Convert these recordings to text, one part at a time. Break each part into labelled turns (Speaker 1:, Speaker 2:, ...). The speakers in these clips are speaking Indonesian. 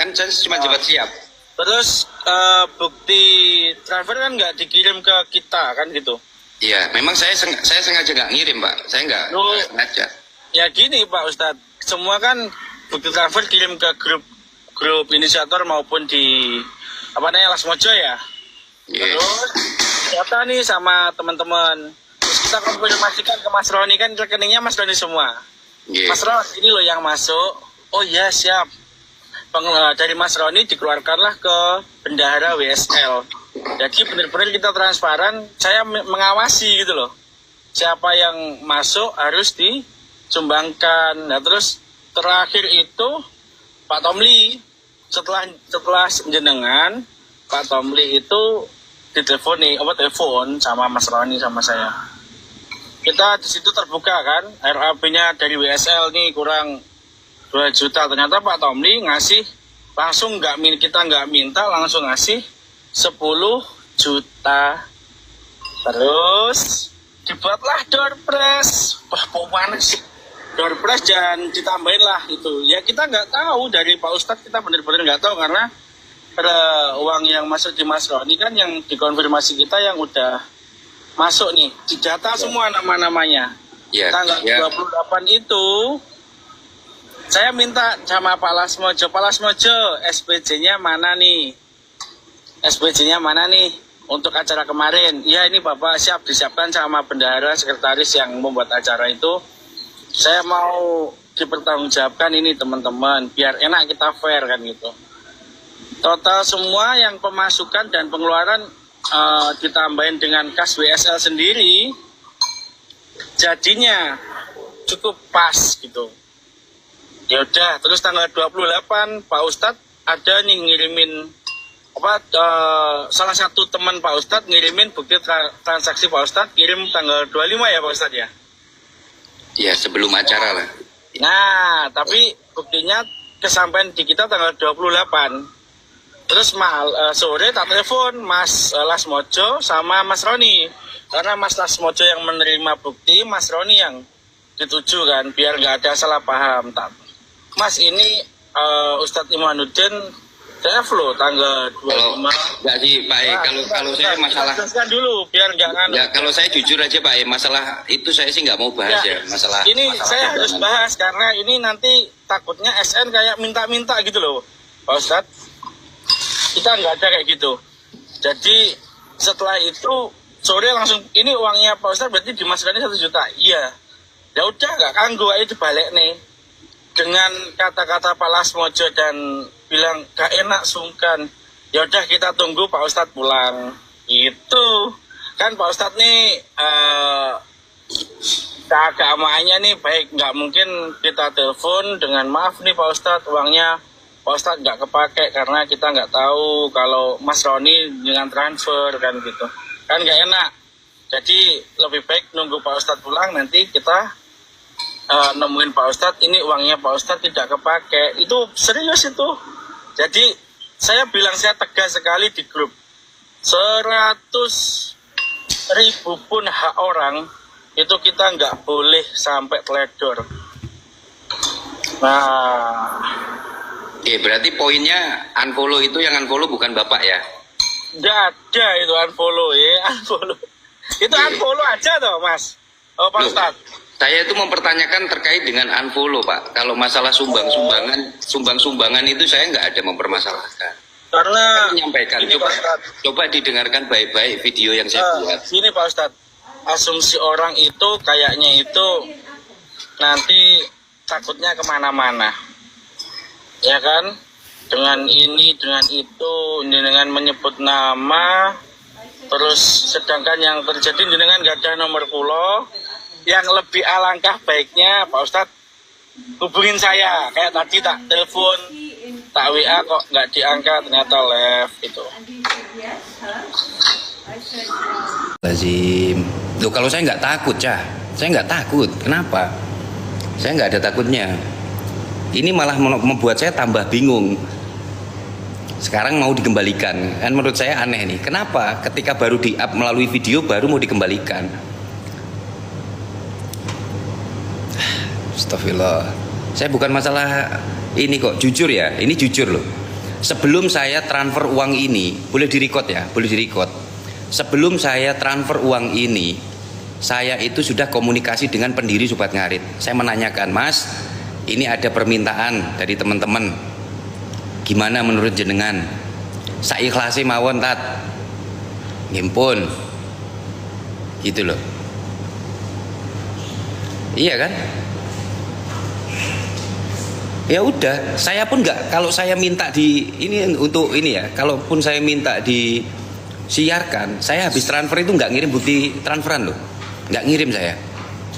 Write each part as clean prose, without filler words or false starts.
Speaker 1: Kan saya cuma cepat siap.
Speaker 2: Terus bukti transfer kan nggak dikirim ke kita kan gitu.
Speaker 1: Iya, memang saya sengaja nggak ngirim, Pak. Saya nggak sengaja.
Speaker 2: Ya gini Pak Ustadz, semua kan bukti transfer kirim ke grup inisiator maupun di apa namanya Lasmojo ya.
Speaker 1: Yeah.
Speaker 2: Terus data nih sama teman-teman. Terus kita konfirmasikan ke Mas Roni, kan rekeningnya Mas Roni semua.
Speaker 1: Yeah.
Speaker 2: Mas Roni ini loh yang masuk. Oh iya siap. Dari Mas Roni dikeluarkanlah ke bendahara WSL. Jadi benar-benar kita transparan. Saya mengawasi gitu loh. Siapa yang masuk harus disumbangkan. Nah terus terakhir itu Pak Tomli setelah jenengan Pak Tomli itu telepon sama Mas Roni sama saya. Kita di situ terbuka kan, RAB-nya dari WSL nih kurang 2 juta. Ternyata Pak Tomli ngasih langsung, kita nggak minta, langsung ngasih 10 juta. Terus dibuatlah door prize. Wah, pokoknya sih door prize dan ditambahin lah itu. Ya kita nggak tahu dari Pak Ustadz, kita benar-benar nggak tahu karena uang yang masuk di Mas Roni kan yang dikonfirmasi kita yang udah masuk nih, didata semua nama-namanya. Tanggal 28 itu saya minta sama Pak Lasmojo, SPJ-nya mana nih? SPJ-nya mana nih untuk acara kemarin? Ya ini Bapak siap, disiapkan sama bendahara sekretaris yang membuat acara itu. Saya mau dipertanggungjawabkan ini teman-teman, biar enak kita fair kan gitu. Total semua yang pemasukan dan pengeluaran ditambahin dengan kas WSL sendiri, jadinya cukup pas gitu. Ya udah, terus tanggal 28 Pak Ustadz ada nih ngirimin salah satu teman Pak Ustadz ngirimin bukti transaksi Pak Ustadz, kirim tanggal 25 ya Pak Ustadz ya?
Speaker 1: Iya, sebelum acara lah.
Speaker 2: Nah, tapi buktinya kesampaian di kita tanggal 28. Terus sore tak telepon Mas Lasmojo sama Mas Roni. Karena Mas Lasmojo yang menerima bukti, Mas Roni yang dituju kan, biar nggak ada salah paham. Mas ini Ustadz Imanuddin TF loh tanggal 25.
Speaker 1: Enggak sih Pak kalau saya masalah
Speaker 2: dulu biar nggak
Speaker 1: ya, kalau saya jujur aja Pak masalah itu saya sih nggak mau bahas ya, masalah
Speaker 2: saya harus bahas karena ini nanti takutnya SN kayak minta-minta gitu loh Pak Ustadz. Kita nggak ada kayak gitu. Jadi setelah itu sore langsung ini uangnya Pak Ustadz berarti dimasukkan 1 juta. Iya. Ya udah nggak kanggo aja dibalik nih. Dengan kata-kata Pak Lasmojo dan bilang gak enak sungkan. Ya udah kita tunggu Pak Ustadz pulang. Itu kan Pak Ustadz nih keagamaannya nih baik, nggak mungkin kita telepon dengan maaf nih Pak Ustadz uangnya Pak Ustadz nggak kepake karena kita nggak tahu kalau Mas Roni dengan transfer kan gitu. Kan nggak enak. Jadi lebih baik nunggu Pak Ustadz pulang, nanti kita nemuin Pak Ustadz, ini uangnya Pak Ustadz tidak kepake. Itu serius itu. Jadi saya bilang, saya tegas sekali di grup. 100.000 pun hak orang, itu kita nggak boleh sampai teledor. Nah,
Speaker 1: oke, berarti poinnya unfollow itu yang unfollow bukan Bapak ya?
Speaker 2: Nggak ada itu unfollow ya, unfollow. Itu unfollow aja toh Mas. Oh Pak Ustadz.
Speaker 1: Saya itu mempertanyakan terkait dengan unfollow Pak. Kalau masalah sumbangan itu saya nggak ada mempermasalahkan.
Speaker 2: Karena
Speaker 1: menyampaikan, coba didengarkan baik-baik video yang saya buat.
Speaker 2: Ini Pak Ustadz, asumsi orang itu kayaknya itu nanti takutnya kemana-mana. Ya kan? Dengan ini, dengan itu, dengan menyebut nama, terus sedangkan yang terjadi dengan nggak ada nomor pulau. Yang lebih alangkah baiknya Pak Ustadz hubungin saya, kayak tadi tak telepon, tak WA kok nggak diangkat, ternyata left itu.
Speaker 1: Lazim. Loh, kalau saya nggak takut saya nggak takut. Kenapa? Saya nggak ada takutnya. Ini malah membuat saya tambah bingung. Sekarang mau dikembalikan, kan menurut saya aneh nih. Kenapa ketika baru di-up melalui video baru mau dikembalikan? Astagfirullah. Saya bukan masalah ini kok, jujur ya. Ini jujur loh. sebelum saya transfer uang ini, boleh direcord ya, boleh direcord. Sebelum saya transfer uang ini, saya itu sudah komunikasi dengan pendiri Sobat Ngarit. Saya menanyakan, Mas, ini ada permintaan dari teman-teman, gimana menurut jenengan? Saya ikhlasi mawon tat, ngimpun, gitu loh. Iya kan? Ya udah, saya pun nggak, kalau saya minta di ini untuk ini ya, kalaupun saya minta disiarkan, saya habis transfer itu nggak ngirim bukti transferan loh, nggak ngirim saya,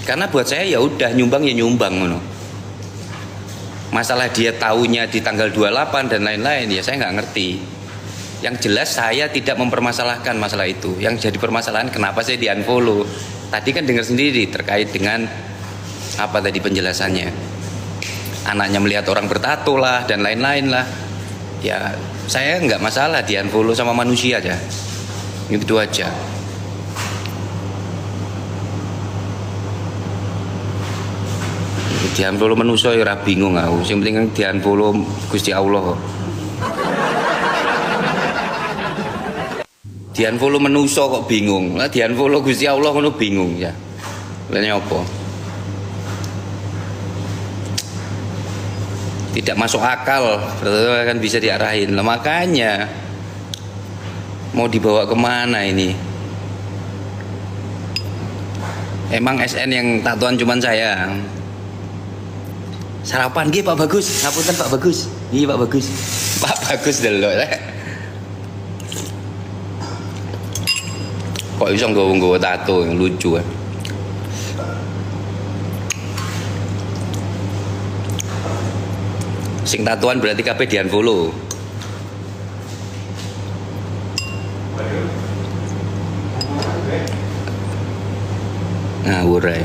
Speaker 1: karena buat saya ya udah nyumbang ya nyumbang loh. Masalah dia taunya di tanggal 28 dan lain-lain ya saya nggak ngerti. Yang jelas saya tidak mempermasalahkan masalah itu. Yang jadi permasalahan kenapa saya di unfollow. Tadi kan dengar sendiri terkait dengan apa tadi penjelasannya. Anaknya melihat orang bertato lah dan lain-lain lah. Ya saya nggak masalah di unfollow sama manusia aja. Itu aja. Di unfollow manusia ya ora bingung aku. Yang penting di unfollow Gusti Allah. Di unfollow manusia kok bingung. Lah di unfollow Gusti Allah ngono bingung ya. Lha apa? Tidak masuk akal, berarti kan bisa diarahin. Nah, makanya mau dibawa kemana ini? Emang SN yang tatoan cuman saya. Sarapan gitu Pak Bagus, ngapunten Pak Bagus. Iya Pak Bagus. Pak Bagus delok. Kok iso nggawa tato yang lucu ya. Sing tatuan berarti kabeh di unfollow. Ngawur ae.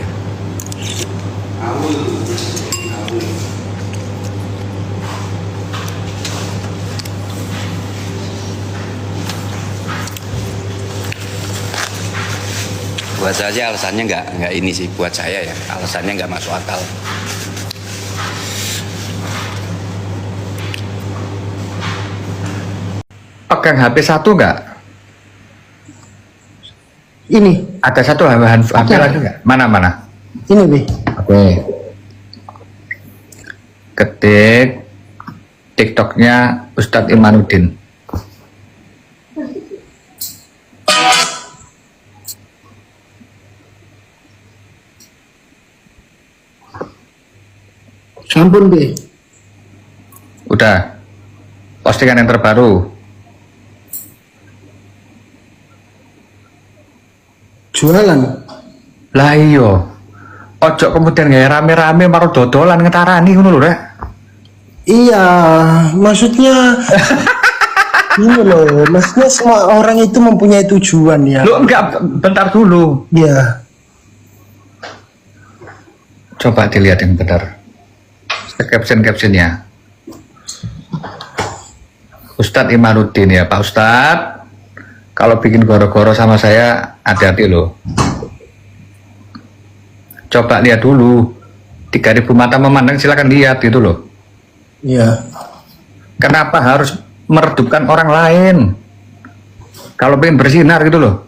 Speaker 1: Buat saya alasannya nggak ini sih, buat saya ya alasannya nggak masuk akal.
Speaker 3: Pegang HP satu nggak?
Speaker 4: Ini
Speaker 3: Ada satu HP lagi nggak? Mana?
Speaker 4: ini Bi.
Speaker 3: Oke. Ketik TikToknya Ustadz Imanuddin.
Speaker 4: Sampun Bi.
Speaker 3: Udah. Postingan yang terbaru.
Speaker 4: Jualan.
Speaker 3: Lah iyo. Ojo kemudian kayak rame-rame maru dodolan ngetarani ngono lho, Rek.
Speaker 4: Iya, maksudnya ini loh, maksudnya semua orang itu mempunyai tujuan ya.
Speaker 3: Lu enggak, bentar dulu.
Speaker 4: Iya.
Speaker 3: Coba dilihat yang benar. Caption-captionnya. Ustadz Imanuddin ya, Pak Ustadz. Kalau bikin goro-goro sama saya, hati-hati loh. Coba lihat dulu. 3.000 mata memandang, silakan lihat gitu loh.
Speaker 4: Iya.
Speaker 3: Kenapa harus meredupkan orang lain? Kalau pengen bersinar gitu loh.